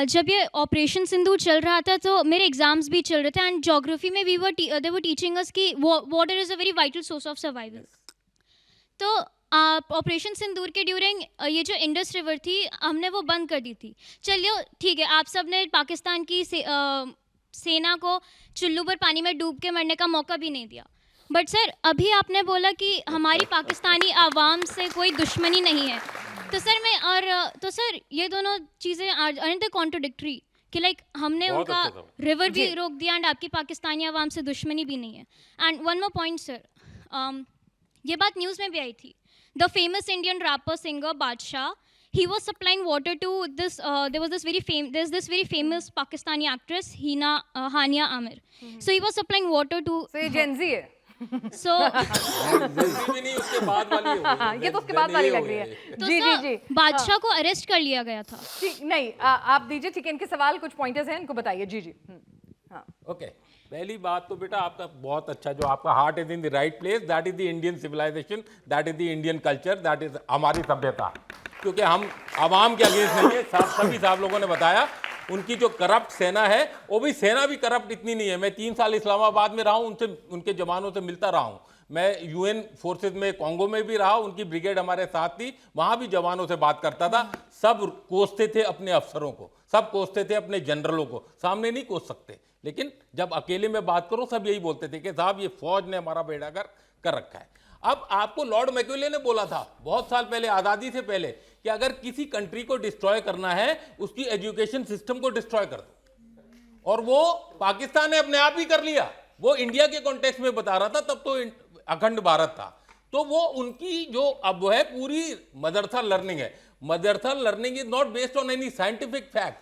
जब ये ऑपरेशन सिंदूर चल रहा था तो मेरे एग्जाम्स भी चल रहे थे एंड ज्योग्राफी में दे वर टीचिंग अस कि water is a very vital source of survival. तो ऑपरेशन सिंदूर के ड्यूरिंग ये जो इंडस रिवर थी हमने वो बंद कर दी थी। चलिए ठीक है, आप सब ने पाकिस्तान की सेना को चुल्लू पर पानी में डूब के मरने का मौका भी नहीं दिया। बट सर अभी आपने बोला कि हमारी पाकिस्तानी आवाम से कोई दुश्मनी नहीं है। तो सर तो सर ये दोनों चीज़ें आर कॉन्ट्रोडिक्टरी कि लाइक हमने उनका रिवर भी रोक दिया एंड आपकी पाकिस्तानी आवाम से दुश्मनी भी नहीं है। And one more point sir, ये बात न्यूज़ में भी आई थी। The famous Indian rapper singer बादशाह, he was supplying water to this there's this very famous Pakistani actress Hania Amir. So he was supplying water to So ये Gen Z है। so भी नहीं, उसके बाद वाली होगी। ये तो उसके बाद वाली लग रही है। तो जी जी जी। बादशाह को अरेस्ट कर लिया गया था। ठीक नहीं, आप दीजिए, ठीक है, इनके सवाल कुछ पॉइंटर्स हैं, इनको बताइए। जी जी। हाँ ओके, पहली बात तो बेटा आपका बहुत अच्छा, जो आपका heart is in the right place, that is the Indian civilisation, that is the Indian culture, that is हमारी सभ्यता। क्योंकि हम आवाम के अगेंस्ट नहीं है, सभी साहब लोगों ने बताया। उनकी जो करप्ट सेना है, वो भी सेना भी करप्ट इतनी नहीं है। मैं 3 साल इस्लामाबाद में रहा हूँ, उनसे उनके जवानों से मिलता रहा हूँ। मैं यूएन फोर्सेज में कॉन्गो में भी रहा, उनकी ब्रिगेड हमारे साथ थी, वहाँ भी जवानों से बात करता था। सब कोसते थे अपने अफसरों को, सब कोसते थे अपने जनरलों को, सामने नहीं कोस सकते, लेकिन जब अकेले में बात करो सब यही बोलते थे कि साहब ये फौज ने हमारा बेड़ा कर रखा है। अब आपको लॉर्ड मैक्यूले ने बोला था बहुत साल पहले, आज़ादी से पहले, कि अगर किसी कंट्री को डिस्ट्रॉय करना है उसकी एजुकेशन सिस्टम को डिस्ट्रॉय कर दो। और वो पाकिस्तान ने अपने आप ही कर लिया। वो इंडिया के कॉन्टेक्स्ट में बता रहा था, तब तो अखंड भारत था। तो वो उनकी जो अब है पूरी मदरसा लर्निंग है। Madrasa learning is not based on any scientific fact,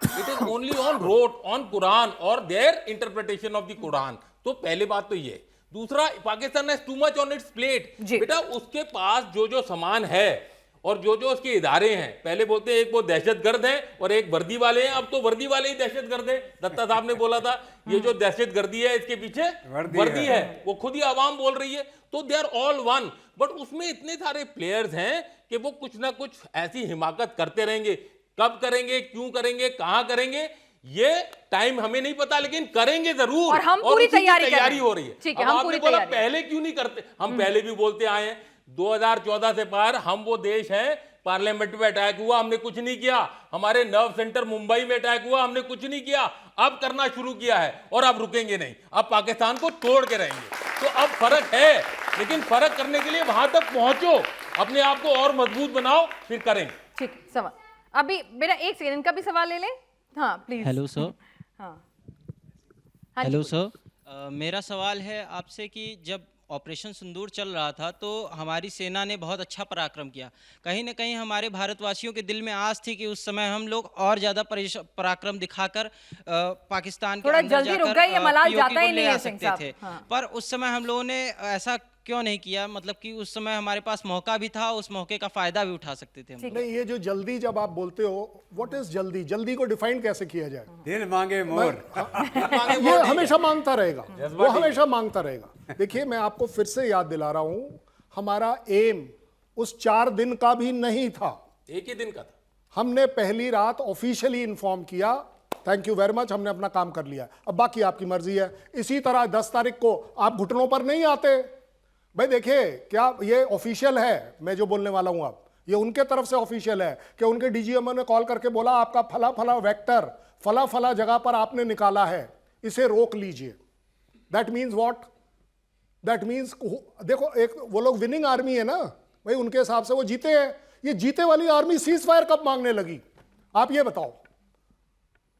it is only on rote on Quran और their interpretation of the Quran. तो पहली बात तो ये। दूसरा, Pakistan has too much on its plate. बेटा उसके पास जो जो सामान है और जो जो उसके इदारे हैं, पहले बोलते हैं एक वो दहशतगर्द हैं और एक वर्दी वाले हैं, अब तो वर्दी वाले ही दहशतगर्द हैं। दत्ता साहब ने बोला था ये जो दहशतगर्दी है इसके पीछे वर्दी है, वो खुद ही आवाम बोल रही है। तो they are all one, but उसमें इतने सारे प्लेयर्स हैं कि वो कुछ ना कुछ ऐसी हिमाकत करते रहेंगे। कब करेंगे, क्यों करेंगे, कहां करेंगे, ये टाइम हमें नहीं पता, लेकिन करेंगे जरूर। और हम पूरी तैयारी हो रही है। ठीक है, अब हम आपने पूरी बोला तैयारी। पहले क्यों नहीं करते, हम पहले भी बोलते आए हैं। 2014 से पार हम वो देश हैं, पार्लियामेंट में अटैक हुआ, हमने कुछ नहीं किया। हमारे नर्व सेंटर मुंबई में अटैक हुआ, हमने कुछ नहीं किया। अब करना शुरू किया है और अब रुकेंगे नहीं, अब पाकिस्तान को तोड़ के रहेंगे। तो अब फर्क है, लेकिन फर्क करने के लिए वहां तक पहुंचो, अपने आप को और मजबूत बनाओ, फिर करेंगे। ठीक है, सवाल अभी मेरा एक सेकंड का भी सवाल ले लें। हाँ प्लीज। Hello sir. हाँ हेलो सर, मेरा सवाल है आपसे कि जब ऑपरेशन सिंदूर चल रहा था तो हमारी सेना ने बहुत अच्छा पराक्रम किया। कहीं ना कहीं हमारे भारतवासियों के दिल में आस थी कि उस समय हम लोग और ज़्यादा पराक्रम दिखाकर पाकिस्तान के अंदर जाकर POK को ले आ सकते थे। पर उस समय हम लोगों ने ऐसा क्यों नहीं किया? मतलब कि उस समय हमारे पास मौका भी था, उस मौके का फायदा भी उठा सकते थे हम लोग। नहीं, ये जो जल्दी जब आप बोलते हो, व्हाट इज जल्दी? जल्दी को डिफाइन कैसे किया जाए? दिल मांगे मोर। ये हमेशा मांगता रहेगा, वो हमेशा मांगता रहेगा। देखिए मैं आपको फिर से याद दिला रहा हूं, हमारा एम उस 4 दिन का भी नहीं था, एक ही दिन का था। हमने पहली रात ऑफिशियली इन्फॉर्म किया, थैंक यू वेरी मच, हमने अपना काम कर लिया, अब बाकी आपकी मर्जी है। इसी तरह 10 तारीख को आप घुटनों पर नहीं आते भाई। देखिए क्या ये ऑफिशियल है, मैं जो बोलने वाला हूं अब, ये उनके तरफ से ऑफिशियल है कि उनके डीजीएमओ ने कॉल करके बोला आपका फला फला वेक्टर फला फला जगह पर आपने निकाला है, इसे रोक लीजिए। That means what? That means देखो, एक वो लोग विनिंग आर्मी है ना भाई, उनके हिसाब से वो जीते हैं। ये जीते वाली आर्मी सीज फायर कब मांगने लगी? आप ये बताओ,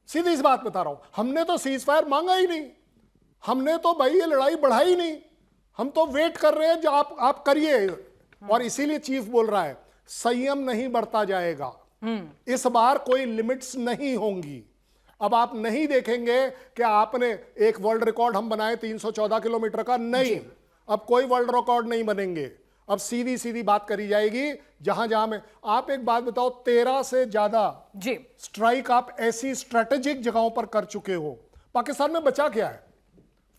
सीधी इस बात बता रहा हूं। हमने तो सीज फायर मांगा ही नहीं, हमने तो भाई ये लड़ाई बढ़ाई नहीं, हम तो वेट कर रहे हैं जो आप करिए। और इसीलिए चीफ बोल रहा है संयम नहीं बढ़ता जाएगा, इस बार कोई लिमिट्स नहीं होंगी। अब आप नहीं देखेंगे कि आपने एक वर्ल्ड रिकॉर्ड हम बनाए 314 किलोमीटर का, नहीं, अब कोई वर्ल्ड रिकॉर्ड नहीं बनेंगे। अब सीधी सीधी बात करी जाएगी जहां जहां में। आप एक बात बताओ, 13 से ज्यादा स्ट्राइक आप ऐसी स्ट्रेटेजिक जगहों पर कर चुके हो, पाकिस्तान में बचा क्या है?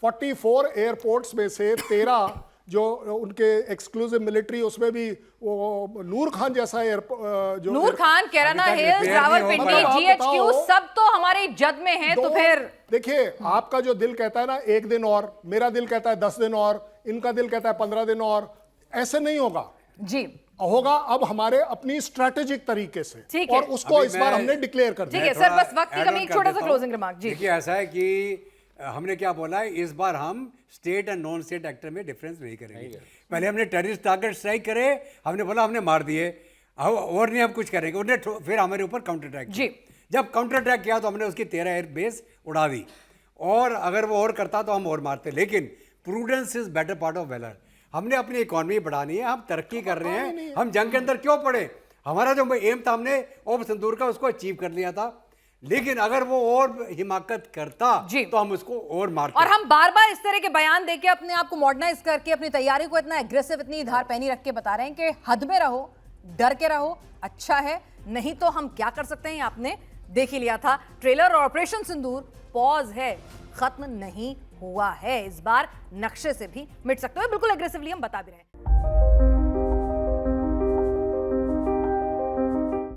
44 एयरपोर्ट्स में से 13 जो उनके एक्सक्लूसिव मिलिट्री, उसमें भी वो नूर खान जैसा जो नूर खान, कैराना अभी तक हिल्स, repair नहीं हो रावलपिंडी, पाया। आप जीएचक्यू बताओ। सब तो हमारे जद में है, तो फिर देखिए, आपका जो दिल कहता है ना 1 दिन और, मेरा दिल कहता है 10 दिन और, इनका दिल कहता है 15 दिन और, ऐसे नहीं होगा। जी होगा अब हमारे अपनी स्ट्रैटेजिक तरीके से, ठीक है। और उसको अभी इस बार मैं- हमने डिक्लेयर कर दिया। ठीक है सर, बस वक्त की कमी, एक छोटा सा क्लोजिंग रिमार्क। जी देखिए, ऐसा है कि हमने क्या बोला है, इस बार हम state and non state actor में डिफरेंस नहीं करेंगे। पहले हमने टेररिस्ट टारगेट स्ट्राइक करे, हमने बोला हमने मार दिए, और नहीं हम कुछ करेंगे, उन्हें फिर हमारे ऊपर काउंटर अटैक जी। जब काउंटर अटैक किया तो हमने उसकी 13 एयर बेस उड़ा दी, और अगर वो और करता तो हम और मारते। लेकिन prudence is better part of velar. हमने अपनी इकोनॉमी बढ़ानी है, हम तरक्की कर रहे हैं, हम जंग के अंदर क्यों पड़े? हमारा जो एम था, हमने ऑपरेशन सिंदूर का उसको अचीव कर लिया था। लेकिन अगर वो और हिमाकत करता जी। तो हम उसको और मारते। और हम बार बार इस तरह के बयान देके अपने आप को मॉडर्नाइज करके अपनी तैयारी को इतना एग्रेसिव, इतनी धार पैनी रख के बता रहे हैं कि हद में रहो, डर के रहो, अच्छा है। नहीं तो हम क्या कर सकते हैं, आपने देख ही लिया था ट्रेलर। और ऑपरेशन सिंदूर पॉज है, खत्म नहीं हुआ है, इस बार नक्शे से भी मिट सकते हो। बिल्कुल एग्रेसिवली हम बता भी रहे हैं।